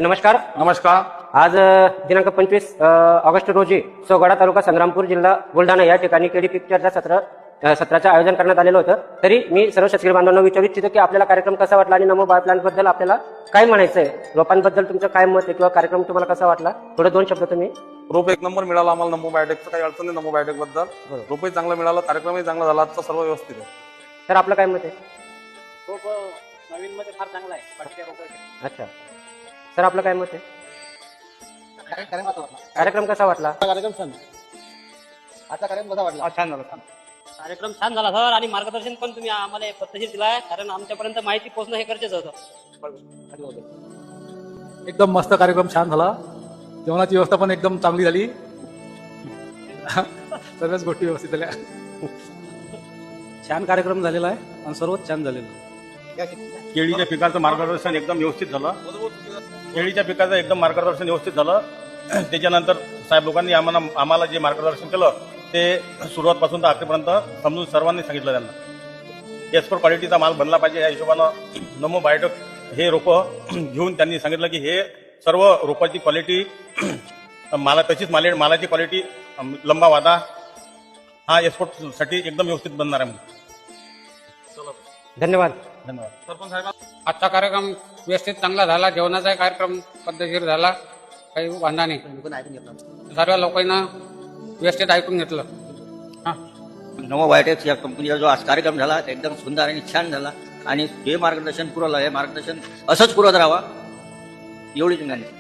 नमस्कार. नमस्कार. आज दिनांक 25 ऑगस्ट रोजी सोगडा तालुका संग्रामपूर जिल्हा बुलढाणा या ठिकाणी केडी पिक्चरच्या सत्राचं आयोजन करण्यात आलेलं होतं. तरी मी सर्व शेतकरी बांधवांना विचारू इच्छितो की आपल्याला कार्यक्रम कसा वाटला आणि नमो बायो प्लॅन बद्दल आपल्याला काय म्हणायचंय, रोपांबद्दल तुमचं काय मत आहे किंवा कार्यक्रम तुम्हाला कसा वाटला, थोडे दोन शब्द तुम्ही. रोप एक नंबर मिळाला आम्हाला नमो बायोटेकचं, काही अडचण नाही नमो बायोटेक बद्दल. रोपही चांगलं मिळालं, कार्यक्रमही चांगला झाला, आजचा सर्व व्यवस्थित आहे. तर आपलं काय मत आहे? रोप नवीन मध्ये फार चांगला आहे. अच्छा सर, आपलं काय मत आहे? कार्यक्रम कसा वाटला? कार्यक्रम छान. आजचा कार्यक्रम कसा वाटला? छान झाला. कार्यक्रम छान झाला सर, आणि मार्गदर्शन पण तुम्ही आम्हाला पद्धतशीर दिलाय, कारण आमच्यापर्यंत माहिती पोहोचणं हे गरजेचं होतं. एकदम मस्त कार्यक्रम, छान झाला. जेवणाची व्यवस्था पण एकदम चांगली झाली. सर्वच गोष्टी व्यवस्थित झाल्या. छान कार्यक्रम झालेला आहे आणि सर्वच छान झालेलं आहे. केळीच्या पिकाचं मार्गदर्शन एकदम व्यवस्थित झालं. केळीच्या पिकाचं एकदम मार्गदर्शन व्यवस्थित झालं. त्याच्यानंतर साहेब लोकांनी आम्हाला जे मार्गदर्शन केलं ते सुरुवातपासून तर अखेरपर्यंत समजून सर्वांनी सांगितलं त्यांना. एक्सपोर्ट क्वालिटीचा माल बनला पाहिजे या हिशोबानं नमो बायोटेक हे रोपं घेऊन त्यांनी सांगितलं की हे सर्व रोपाची क्वालिटी तशीच मालाची क्वालिटी लंबा वादा हा एक्सपोर्टसाठी एकदम व्यवस्थित बनणार आहे. धन्यवाद. धन्यवाद. सरपंच साहेब, आजचा कार्यक्रम व्यवस्थित चांगला झाला. जेवणाचा कार्यक्रम पद्धतशीर झाला, काही वांधा नाही. सर्व लोकांना व्यवस्थित ऐकून घेतलं. नमो बायोटेक्स या कंपनीचा जो आज कार्यक्रम झाला ते एकदम सुंदर आणि छान झाला, आणि हे मार्गदर्शन पुरवलं, हे मार्गदर्शन असंच पुरवत राहावा एवढीच विनंती.